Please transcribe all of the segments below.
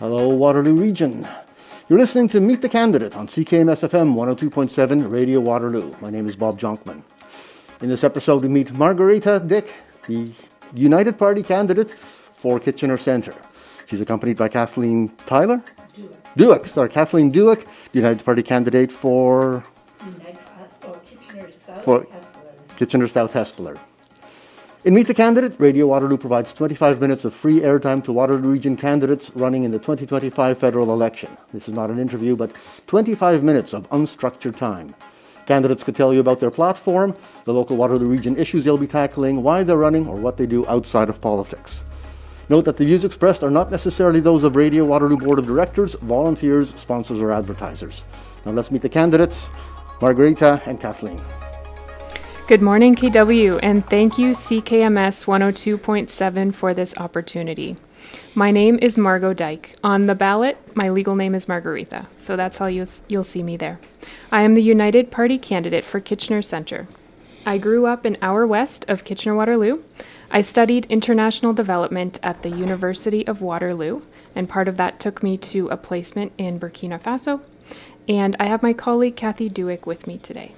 Hello, Waterloo Region. You're listening to Meet the Candidate on CKMS-FM 102.7 Radio Waterloo. My name is Bob Jonkman. In this episode, we meet Margaretha Dyck, the United Party candidate for Kitchener Centre. She's accompanied by Kathleen Kathleen Dueck, the United Party candidate for Kitchener South Hespeler. In Meet the Candidate, Radio Waterloo provides 25 minutes of free airtime to Waterloo Region candidates running in the 2025 federal election. This is not an interview, but 25 minutes of unstructured time. Candidates could tell you about their platform, the local Waterloo Region issues they'll be tackling, why they're running, or what they do outside of politics. Note that the views expressed are not necessarily those of Radio Waterloo Board of Directors, volunteers, sponsors, or advertisers. Now let's meet the candidates, Margaretha and Kathleen. Good morning, KW, and thank you, CKMS 102.7, for this opportunity. My name is Margot Dyck. On the ballot, my legal name is Margaretha, so that's how you'll see me there. I am the United Party candidate for Kitchener Centre. I grew up an hour west of Kitchener-Waterloo. I studied international development at the University of Waterloo, and part of that took me to a placement in Burkina Faso. And I have my colleague Kathleen Dueck with me today.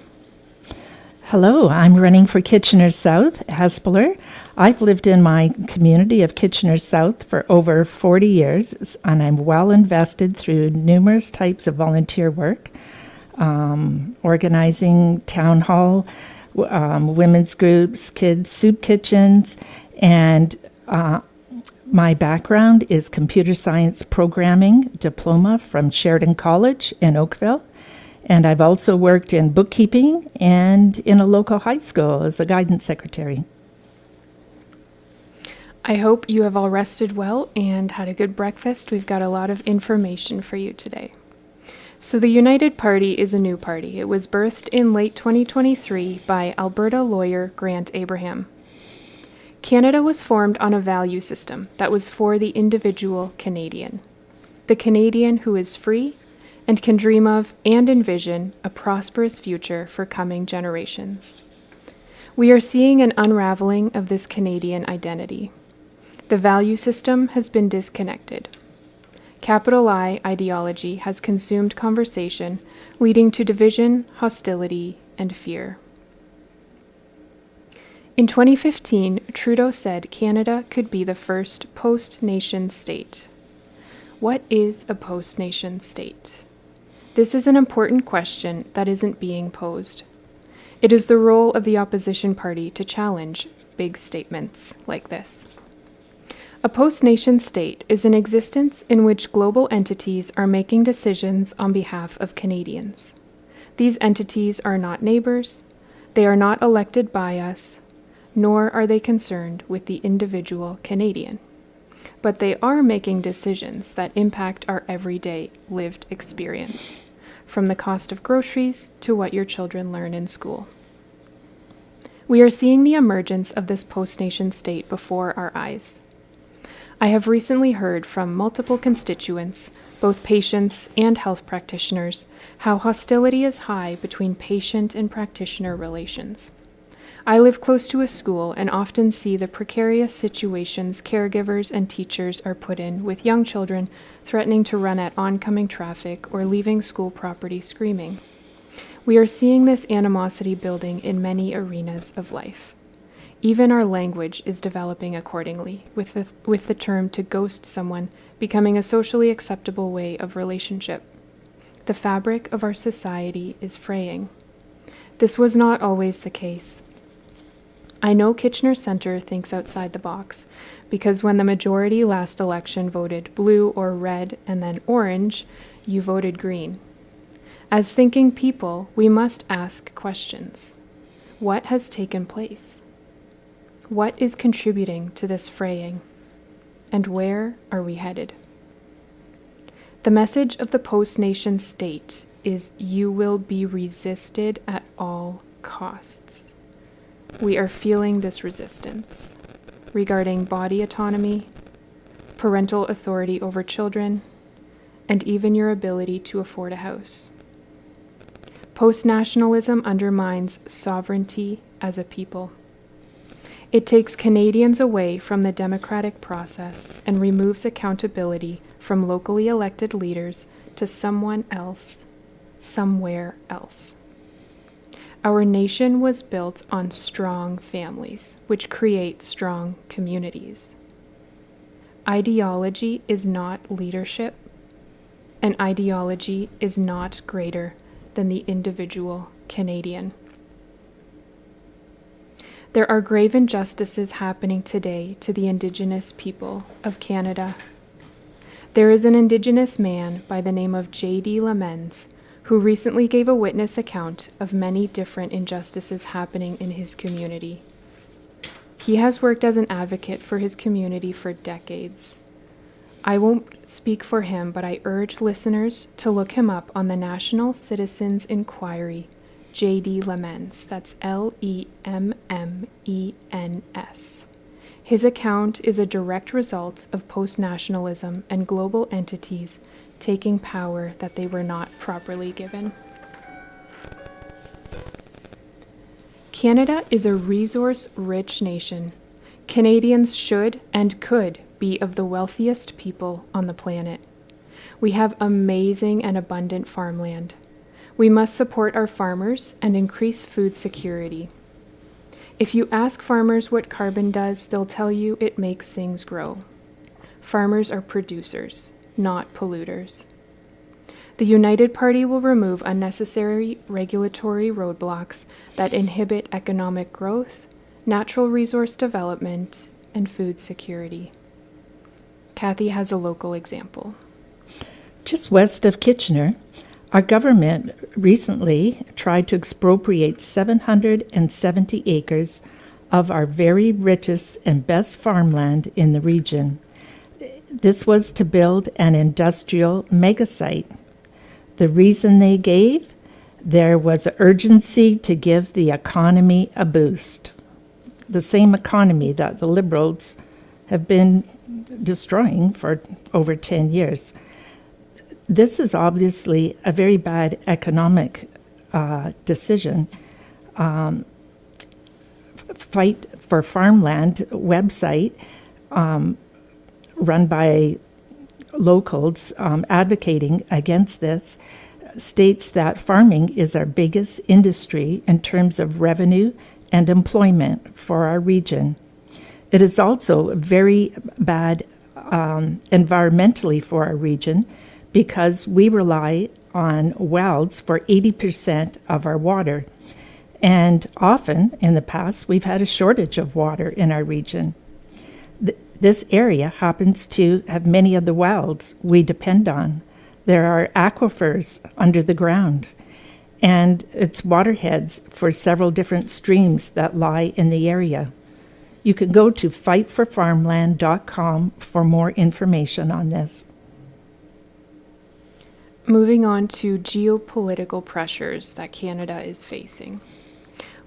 Hello, I'm running for Kitchener South Hespeler. I've lived in my community of Kitchener South for over 40 years, and I'm well invested through numerous types of volunteer work, organizing town hall, women's groups, kids' soup kitchens, and my background is computer science programming diploma from Sheridan College in Oakville. And I've also worked in bookkeeping and in a local high school as a guidance secretary. I hope you have all rested well and had a good breakfast. We've got a lot of information for you today. So the United Party is a new party. It was birthed in late 2023 by Alberta lawyer Grant Abraham. Canada was formed on a value system that was for the individual Canadian. The Canadian who is free and can dream of and envision a prosperous future for coming generations. We are seeing an unraveling of this Canadian identity. The value system has been disconnected. Capital I ideology has consumed conversation, leading to division, hostility, and fear. In 2015, Trudeau said Canada could be the first post-nation state. What is a post-nation state? This is an important question that isn't being posed. It is the role of the opposition party to challenge big statements like this. A post-nation state is an existence in which global entities are making decisions on behalf of Canadians. These entities are not neighbors, they are not elected by us, nor are they concerned with the individual Canadian. But they are making decisions that impact our everyday lived experience, from the cost of groceries to what your children learn in school. We are seeing the emergence of this post-nation state before our eyes. I have recently heard from multiple constituents, both patients and health practitioners, how hostility is high between patient and practitioner relations. I live close to a school and often see the precarious situations caregivers and teachers are put in with young children threatening to run at oncoming traffic or leaving school property screaming. We are seeing this animosity building in many arenas of life. Even our language is developing accordingly, with the term to ghost someone becoming a socially acceptable way of relationship. The fabric of our society is fraying. This was not always the case. I know Kitchener Centre thinks outside the box, because when the majority last election voted blue or red and then orange, you voted green. As thinking people, we must ask questions. What has taken place? What is contributing to this fraying? And where are we headed? The message of the post-nation state is you will be resisted at all costs. We are feeling this resistance regarding body autonomy, parental authority over children, and even your ability to afford a house. Post-nationalism undermines sovereignty as a people. It takes Canadians away from the democratic process and removes accountability from locally elected leaders to someone else, somewhere else. Our nation was built on strong families, which create strong communities. Ideology is not leadership, and ideology is not greater than the individual Canadian. There are grave injustices happening today to the Indigenous people of Canada. There is an Indigenous man by the name of J.D. Lamens who recently gave a witness account of many different injustices happening in his community. He has worked as an advocate for his community for decades. I won't speak for him, but I urge listeners to look him up on the National Citizens Inquiry, J.D. Lamens, that's Lemmes. His account is a direct result of post-nationalism and global entities taking power that they were not properly given. Canada is a resource-rich nation. Canadians should and could be of the wealthiest people on the planet. We have amazing and abundant farmland. We must support our farmers and increase food security. If you ask farmers what carbon does, they'll tell you it makes things grow. Farmers are producers, not polluters. The United Party will remove unnecessary regulatory roadblocks that inhibit economic growth, natural resource development, and food security. Kathy has a local example. Just west of Kitchener, our government recently tried to expropriate 770 acres of our very richest and best farmland in the region. This was to build an industrial megasite. The reason they gave? There was urgency to give the economy a boost. The same economy that the Liberals have been destroying for over 10 years. This is obviously a very bad economic decision. Fight for Farmland website run by locals advocating against this states that farming is our biggest industry in terms of revenue and employment for our region. It is also very bad environmentally for our region because we rely on wells for 80% of our water. And often in the past, we've had a shortage of water in our region. This area happens to have many of the wells we depend on. There are aquifers under the ground, and it's waterheads for several different streams that lie in the area. You can go to fightforfarmland.com for more information on this. Moving on to geopolitical pressures that Canada is facing.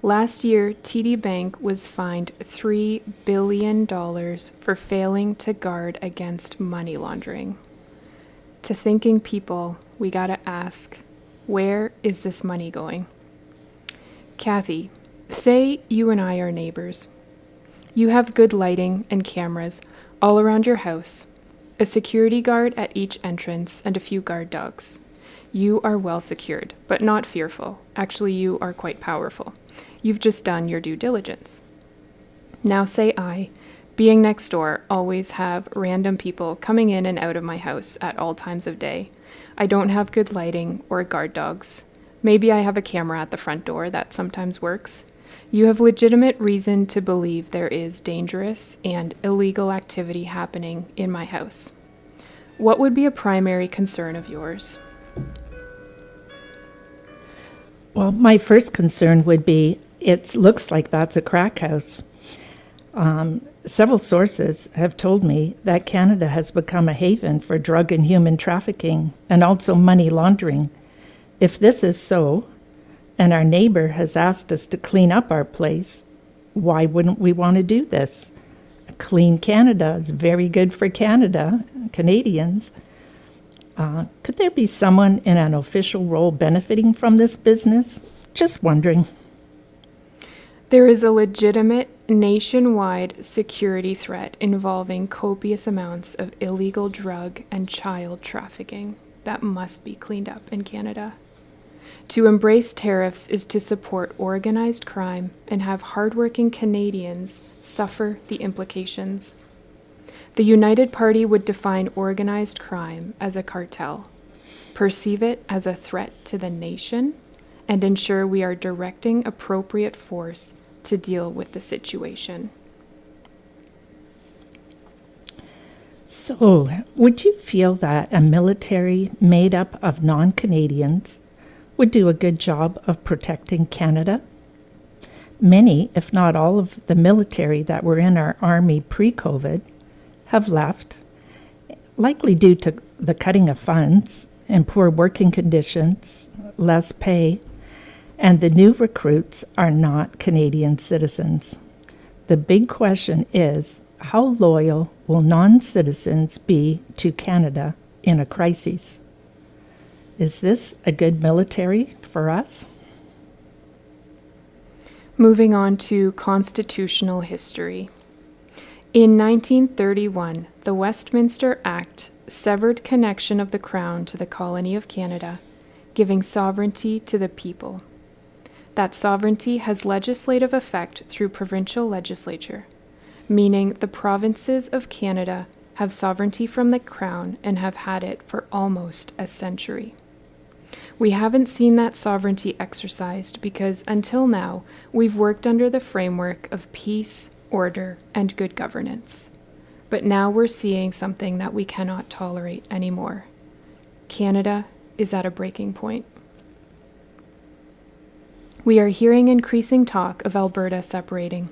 Last year, TD Bank was fined $3 billion for failing to guard against money laundering. To thinking people, we gotta ask, where is this money going? Kathy, say you and I are neighbors. You have good lighting and cameras all around your house, a security guard at each entrance, and a few guard dogs. You are well secured, but not fearful. Actually, you are quite powerful. You've just done your due diligence. Now say I, being next door, always have random people coming in and out of my house at all times of day. I don't have good lighting or guard dogs. Maybe I have a camera at the front door that sometimes works. You have legitimate reason to believe there is dangerous and illegal activity happening in my house. What would be a primary concern of yours? Well, my first concern would be it looks like that's a crack house. Several sources have told me that Canada has become a haven for drug and human trafficking and also money laundering. If this is so, and our neighbor has asked us to clean up our place, why wouldn't we want to do this? Clean Canada is very good for Canada, Canadians. Could there be someone in an official role benefiting from this business? Just wondering. There is a legitimate nationwide security threat involving copious amounts of illegal drug and child trafficking that must be cleaned up in Canada. To embrace tariffs is to support organized crime and have hardworking Canadians suffer the implications. The United Party would define organized crime as a cartel, perceive it as a threat to the nation, and ensure we are directing appropriate force to deal with the situation. So, would you feel that a military made up of non-Canadians would do a good job of protecting Canada? Many, if not all of the military that were in our army pre-COVID have left, likely due to the cutting of funds and poor working conditions, less pay, and the new recruits are not Canadian citizens. The big question is, how loyal will non-citizens be to Canada in a crisis? Is this a good military for us? Moving on to constitutional history. In 1931, the Westminster Act severed connection of the Crown to the colony of Canada, giving sovereignty to the people. That sovereignty has legislative effect through provincial legislature, meaning the provinces of Canada have sovereignty from the Crown and have had it for almost a century. We haven't seen that sovereignty exercised because until now we've worked under the framework of peace, order, and good governance. But now we're seeing something that we cannot tolerate anymore. Canada is at a breaking point. We are hearing increasing talk of Alberta separating.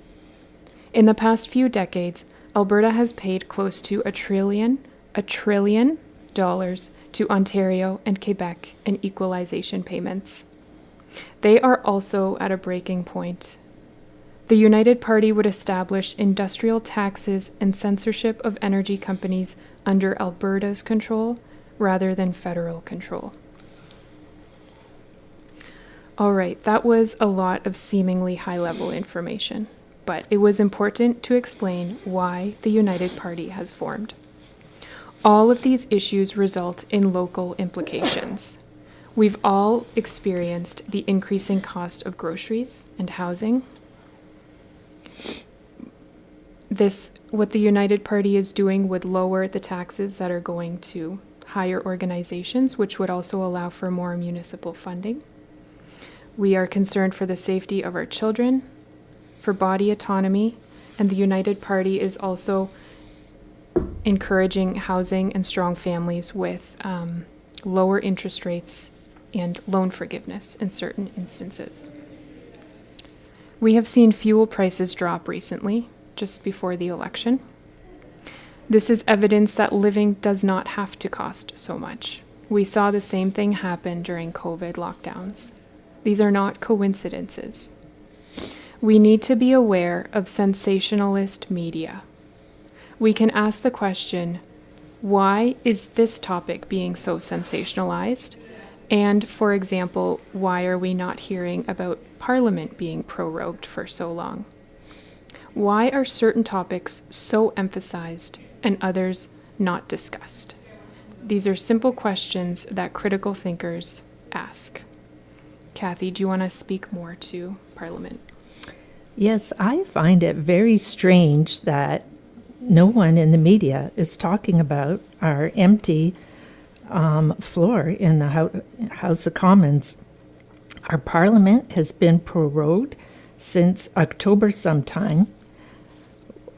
In the past few decades, Alberta has paid close to $1 trillion to Ontario and Quebec in equalization payments. They are also at a breaking point. The United Party would establish industrial taxes and censorship of energy companies under Alberta's control rather than federal control. All right, that was a lot of seemingly high-level information, but it was important to explain why the United Party has formed. All of these issues result in local implications. We've all experienced the increasing cost of groceries and housing. What the United Party is doing would lower the taxes that are going to higher organizations, which would also allow for more municipal funding. We are concerned for the safety of our children, for body autonomy, and the United Party is also encouraging housing and strong families with lower interest rates and loan forgiveness in certain instances. We have seen fuel prices drop recently, just before the election. This is evidence that living does not have to cost so much. We saw the same thing happen during COVID lockdowns. These are not coincidences. We need to be aware of sensationalist media. We can ask the question, why is this topic being so sensationalized? And, for example, why are we not hearing about Parliament being prorogued for so long? Why are certain topics so emphasized and others not discussed? These are simple questions that critical thinkers ask. Kathy, do you want to speak more to Parliament? Yes, I find it very strange that no one in the media is talking about our empty floor in the House of Commons. Our Parliament has been prorogued since October sometime.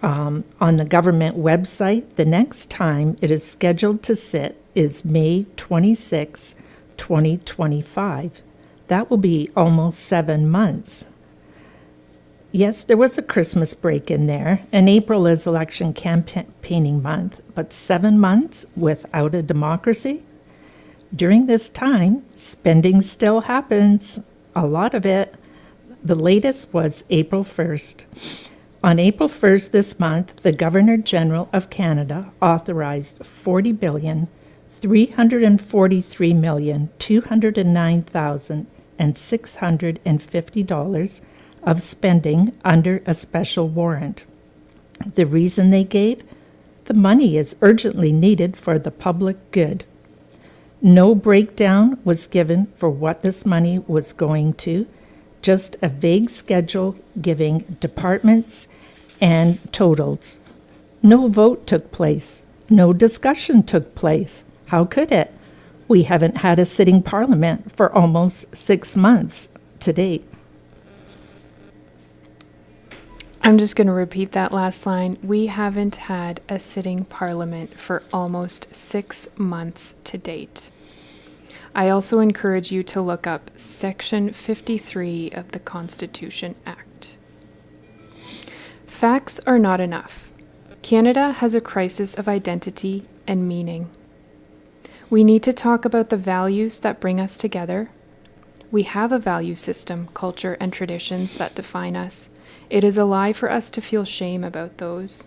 On the government website, the next time it is scheduled to sit is May 26, 2025. That will be almost 7 months. Yes, there was a Christmas break in there, and April is election campaigning month, but 7 months without a democracy? During this time, spending still happens, a lot of it. The latest was April 1st. On April 1st this month, the Governor-General of Canada authorized $40,343,209,650 of spending under a special warrant. The reason they gave? The money is urgently needed for the public good. No breakdown was given for what this money was going to, just a vague schedule giving departments and totals. No vote took place. No discussion took place. How could it? We haven't had a sitting parliament for almost 6 months to date. I'm just going to repeat that last line. We haven't had a sitting parliament for almost 6 months to date. I also encourage you to look up Section 53 of the Constitution Act. Facts are not enough. Canada has a crisis of identity and meaning. We need to talk about the values that bring us together. We have a value system, culture, and traditions that define us. It is a lie for us to feel shame about those.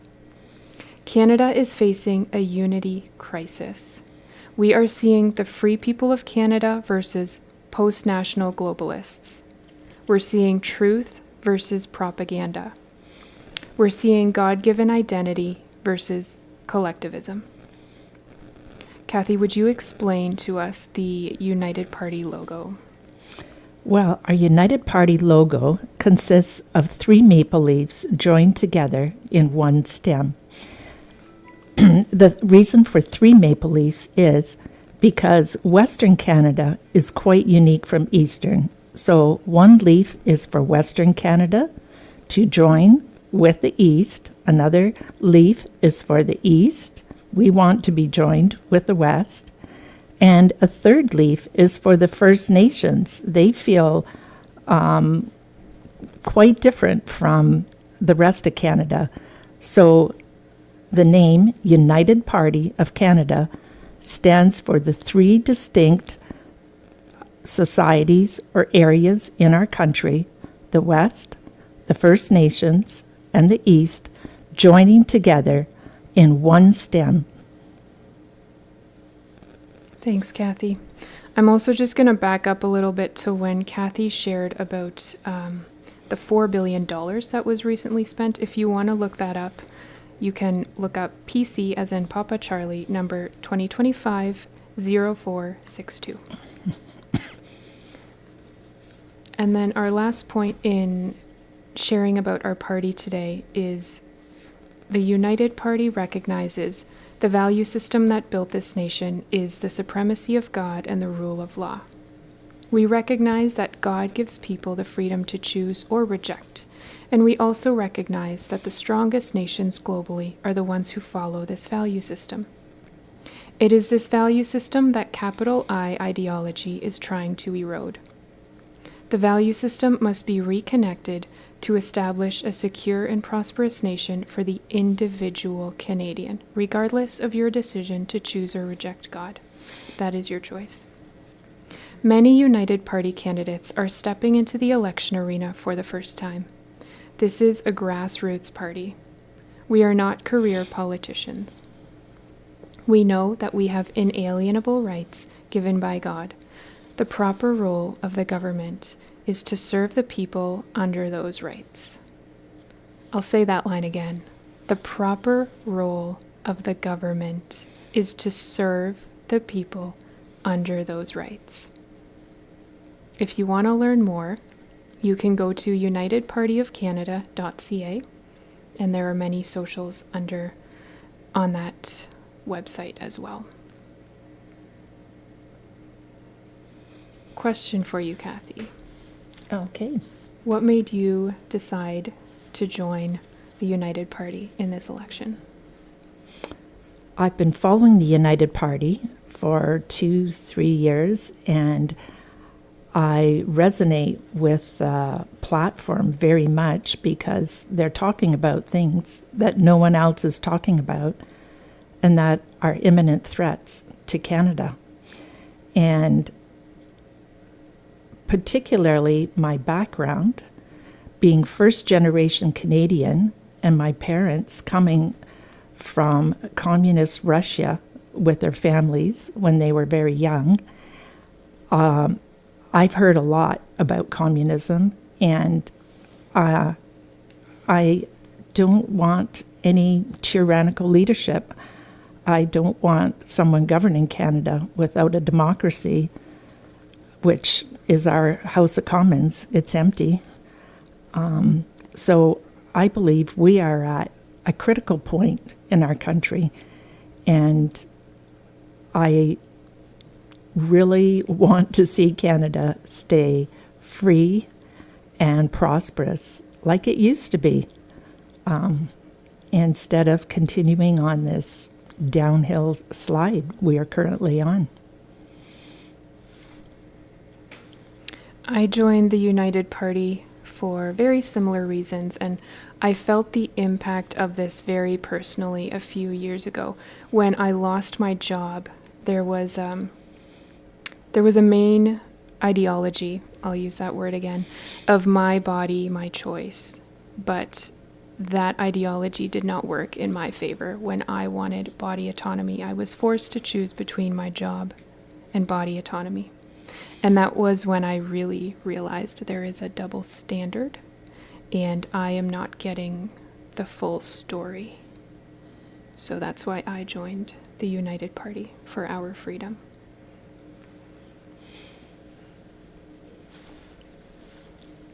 Canada is facing a unity crisis. We are seeing the free people of Canada versus post-national globalists. We're seeing truth versus propaganda. We're seeing God-given identity versus collectivism. Kathy, would you explain to us the United Party logo? Well, our United Party logo consists of 3 maple leaves joined together in one stem. The reason for 3 maple leaves is because Western Canada is quite unique from Eastern. So one leaf is for Western Canada to join with the East. Another leaf is for the East. We want to be joined with the West. And a third leaf is for the First Nations. They feel quite different from the rest of Canada. So the name United Party of Canada stands for the 3 distinct societies or areas in our country, the West, the First Nations, and the East, joining together in one stem. Thanks, Kathy. I'm also just going to back up a little bit to when Kathy shared about the $4 billion that was recently spent. If you want to look that up, you can look up PC as in Papa Charlie, number 2025-0462. And then our last point in sharing about our party today is the United Party recognizes the value system that built this nation is the supremacy of God and the rule of law. We recognize that God gives people the freedom to choose or reject, and we also recognize that the strongest nations globally are the ones who follow this value system. It is this value system that capital I ideology is trying to erode. The value system must be reconnected to establish a secure and prosperous nation for the individual Canadian, regardless of your decision to choose or reject God. That is your choice. Many United Party candidates are stepping into the election arena for the first time. This is a grassroots party. We are not career politicians. We know that we have inalienable rights given by God. The proper role of the government is to serve the people under those rights. I'll say that line again. The proper role of the government is to serve the people under those rights. If you want to learn more, you can go to unitedpartyofcanada.ca, and there are many socials on that website as well. Question for you, Kathy. Okay. What made you decide to join the United Party in this election? I've been following the United Party for 2-3 years, and I resonate with the platform very much because they're talking about things that no one else is talking about and that are imminent threats to Canada. And particularly my background, being first-generation Canadian and my parents coming from communist Russia with their families when they were very young, I've heard a lot about communism, and I don't want any tyrannical leadership. I don't want someone governing Canada without a democracy, which is our House of Commons. It's empty. So I believe we are at a critical point in our country, and I really want to see Canada stay free and prosperous like it used to be, instead of continuing on this downhill slide we are currently on. I joined the United Party for very similar reasons, and I felt the impact of this very personally a few years ago. When I lost my job, there was a main ideology, I'll use that word again, of my body, my choice. But that ideology did not work in my favor. When I wanted body autonomy, I was forced to choose between my job and body autonomy. And that was when I really realized there is a double standard, and I am not getting the full story. So that's why I joined the United Party for our freedom.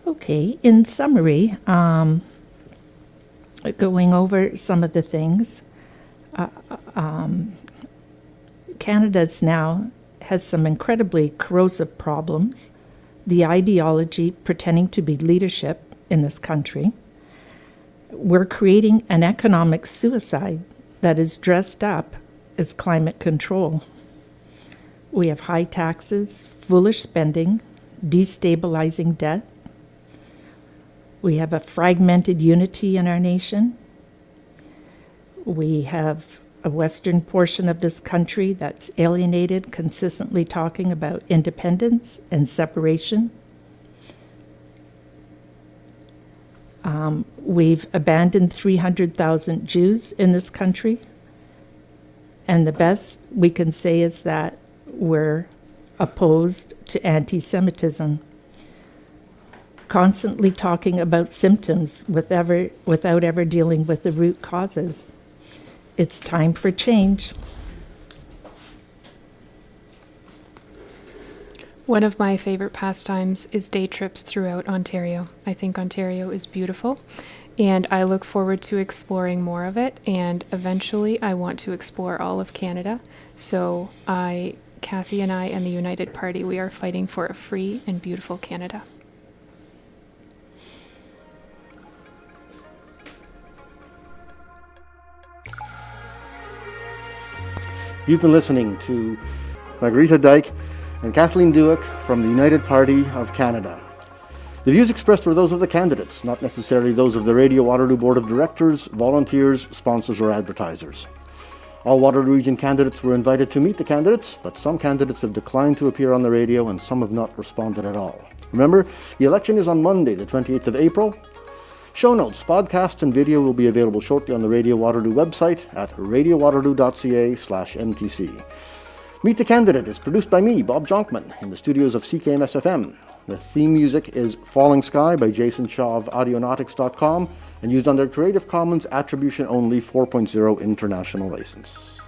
Okay, in summary, going over some of the things, Canada's now has some incredibly corrosive problems. The ideology pretending to be leadership in this country. We're creating an economic suicide that is dressed up as climate control. We have high taxes, foolish spending, destabilizing debt. We have a fragmented unity in our nation. We have a western portion of this country that's alienated, consistently talking about independence and separation. We've abandoned 300,000 Jews in this country. And the best we can say is that we're opposed to anti-Semitism. Constantly talking about symptoms without ever dealing with the root causes. It's time for change. One of my favorite pastimes is day trips throughout Ontario. I think Ontario is beautiful, and I look forward to exploring more of it, and eventually I want to explore all of Canada. So Kathy and I and the United Party, we are fighting for a free and beautiful Canada. You've been listening to Margaretha Dyck and Kathleen Dueck from the United Party of Canada. The views expressed were those of the candidates, not necessarily those of the Radio Waterloo Board of Directors, volunteers, sponsors, or advertisers. All Waterloo Region candidates were invited to meet the candidates, but some candidates have declined to appear on the radio and some have not responded at all. Remember, the election is on Monday, the 28th of April. Show notes, podcasts, and video will be available shortly on the Radio Waterloo website at radiowaterloo.ca/MTC. Meet the Candidate is produced by me, Bob Jonkman, in the studios of CKMS-FM. The theme music is Falling Sky by Jason Shaw of Audionautics.com and used under Creative Commons Attribution Only 4.0 International License.